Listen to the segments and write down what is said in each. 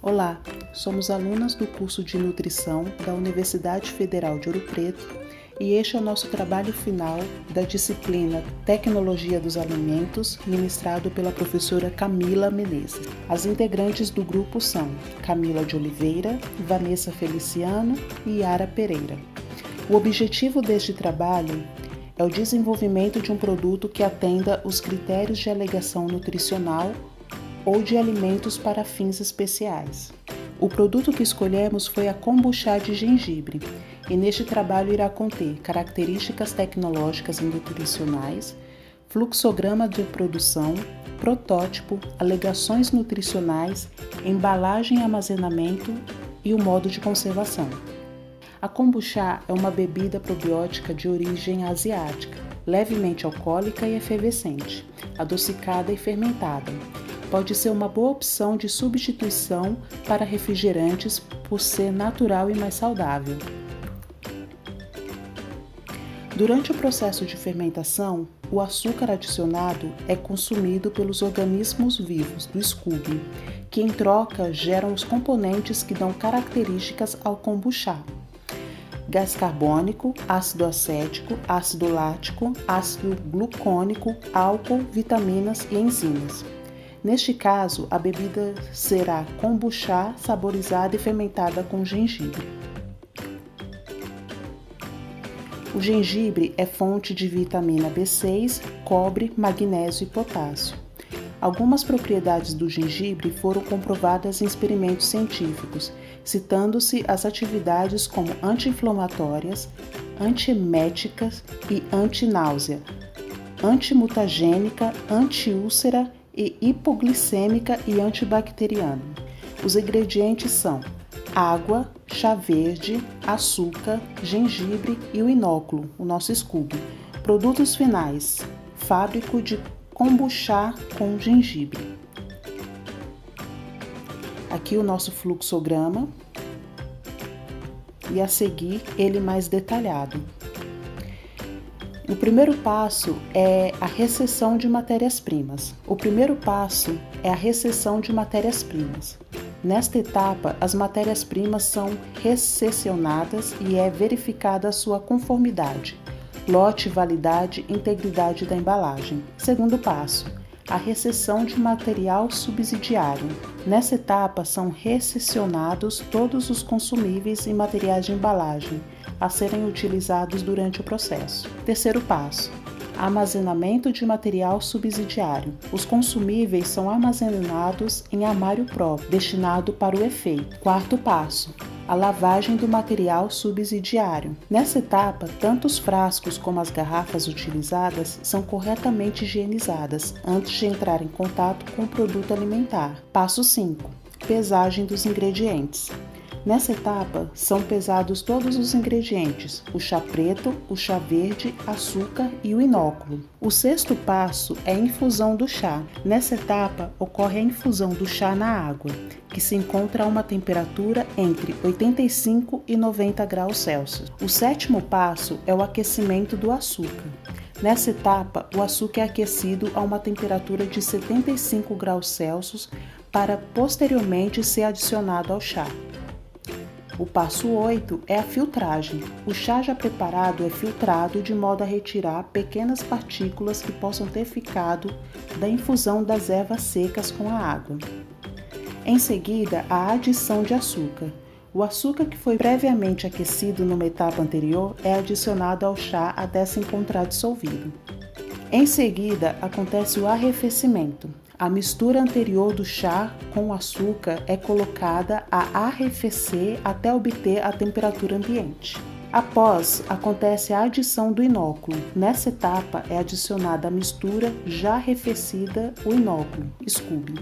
Olá, somos alunas do curso de Nutrição da Universidade Federal de Ouro Preto e este é o nosso trabalho final da disciplina Tecnologia dos Alimentos, ministrado pela professora Camila Menezes. As integrantes do grupo são Camila de Oliveira, Vanessa Feliciano e Yara Pereira. O objetivo deste trabalho é o desenvolvimento de um produto que atenda os critérios de alegação nutricional ou de alimentos para fins especiais. O produto que escolhemos foi a kombucha de gengibre, e neste trabalho irá conter características tecnológicas e nutricionais, fluxograma de produção, protótipo, alegações nutricionais, embalagem e armazenamento e o modo de conservação. A kombucha é uma bebida probiótica de origem asiática, levemente alcoólica e efervescente, adocicada e fermentada. Pode ser uma boa opção de substituição para refrigerantes por ser natural e mais saudável. Durante o processo de fermentação, o açúcar adicionado é consumido pelos organismos vivos do Scooby, que em troca geram os componentes que dão características ao kombucha: gás carbônico, ácido acético, ácido lático, ácido glucônico, álcool, vitaminas e enzimas. Neste caso, a bebida será kombucha saborizada e fermentada com gengibre. O gengibre é fonte de vitamina B6, cobre, magnésio e potássio. Algumas propriedades do gengibre foram comprovadas em experimentos científicos, citando-se as atividades como anti-inflamatórias, antieméticas e antináusea, antimutagênica, antiúlcera e hipoglicêmica e antibacteriana. Os ingredientes são água, chá verde, açúcar, gengibre e o inóculo, o nosso Scooby. Produtos finais: fábrico de kombucha com gengibre. Aqui o nosso fluxograma e a seguir ele mais detalhado. O primeiro passo é a recessão de matérias-primas. Nesta etapa, as matérias-primas são recessionadas e é verificada a sua conformidade, lote, validade e integridade da embalagem. Segundo passo, a recessão de material subsidiário. Nessa etapa, são recessionados todos os consumíveis e materiais de embalagem a serem utilizados durante o processo. Terceiro passo, armazenamento de material subsidiário. Os consumíveis são armazenados em armário próprio, destinado para o efeito. Quarto passo, a lavagem do material subsidiário. Nessa etapa, tanto os frascos como as garrafas utilizadas são corretamente higienizadas antes de entrar em contato com o produto alimentar. Passo 5. Pesagem dos ingredientes. Nessa etapa, são pesados todos os ingredientes: o chá preto, o chá verde, açúcar e o inóculo. O sexto passo é a infusão do chá. Nessa etapa, ocorre a infusão do chá na água, que se encontra a uma temperatura entre 85 e 90 graus Celsius. O sétimo passo é o aquecimento do açúcar. Nessa etapa, o açúcar é aquecido a uma temperatura de 75 graus Celsius para posteriormente ser adicionado ao chá. O passo 8 é a filtragem. O chá já preparado é filtrado de modo a retirar pequenas partículas que possam ter ficado da infusão das ervas secas com a água. Em seguida, a adição de açúcar. O açúcar que foi previamente aquecido numa etapa anterior é adicionado ao chá até se encontrar dissolvido. Em seguida, acontece o arrefecimento. A mistura anterior do chá com o açúcar é colocada a arrefecer até obter a temperatura ambiente. Após, acontece a adição do inóculo. Nessa etapa é adicionada a mistura já arrefecida, o inóculo, Scooby.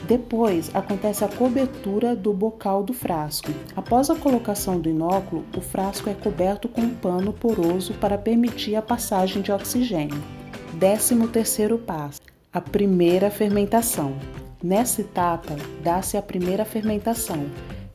Depois, acontece a cobertura do bocal do frasco. Após a colocação do inóculo, o frasco é coberto com um pano poroso para permitir a passagem de oxigênio. 13º passo. A primeira fermentação. Nessa etapa, dá-se a primeira fermentação,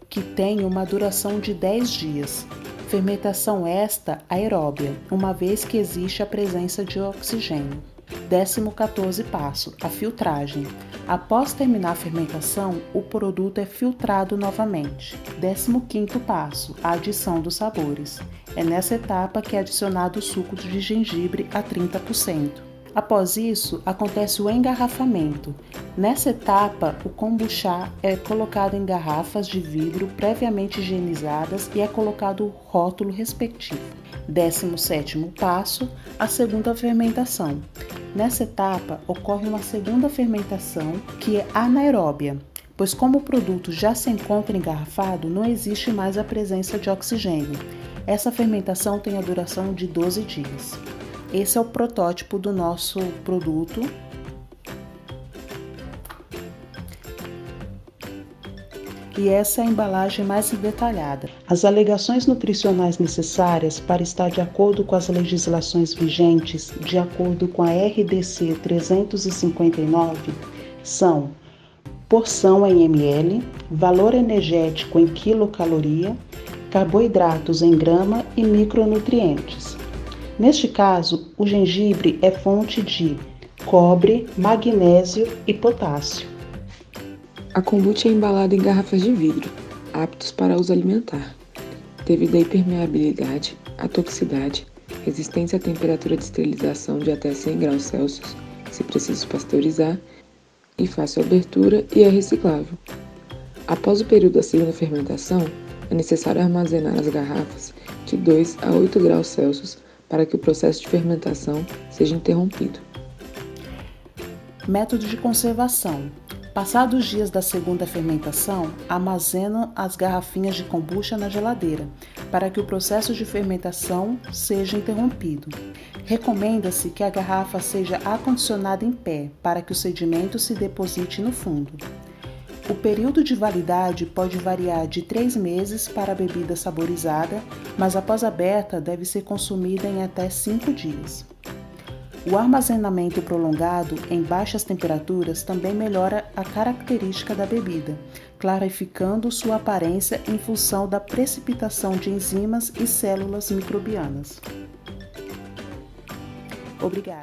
que tem uma duração de 10 dias. Fermentação esta aeróbia, uma vez que existe a presença de oxigênio. 14º passo, a filtragem. Após terminar a fermentação, o produto é filtrado novamente. 15º passo, a adição dos sabores. É nessa etapa que é adicionado o suco de gengibre a 30%. Após isso, acontece o engarrafamento. Nessa etapa, o kombucha é colocado em garrafas de vidro previamente higienizadas e é colocado o rótulo respectivo. 17º passo, a segunda fermentação. Nessa etapa, ocorre uma segunda fermentação, que é anaeróbia, pois como o produto já se encontra engarrafado, não existe mais a presença de oxigênio. Essa fermentação tem a duração de 12 dias. Esse é o protótipo do nosso produto. E essa é a embalagem mais detalhada. As alegações nutricionais necessárias para estar de acordo com as legislações vigentes, de acordo com a RDC 359, são porção em ml, valor energético em quilocaloria, carboidratos em grama e micronutrientes. Neste caso, o gengibre é fonte de cobre, magnésio e potássio. A kombucha é embalada em garrafas de vidro, aptos para uso alimentar, devido à impermeabilidade, à toxicidade, resistência à temperatura de esterilização de até 100 graus Celsius, se preciso pasteurizar, e fácil abertura e é reciclável. Após o período da segunda fermentação, é necessário armazenar as garrafas de 2 a 8 graus Celsius para que o processo de fermentação seja interrompido. Método de conservação. Passados os dias da segunda fermentação, armazenam as garrafinhas de kombucha na geladeira, para que o processo de fermentação seja interrompido. Recomenda-se que a garrafa seja acondicionada em pé, para que o sedimento se deposite no fundo. O período de validade pode variar de 3 meses para a bebida saborizada, mas após aberta deve ser consumida em até 5 dias. O armazenamento prolongado em baixas temperaturas também melhora a característica da bebida, clarificando sua aparência em função da precipitação de enzimas e células microbianas. Obrigada.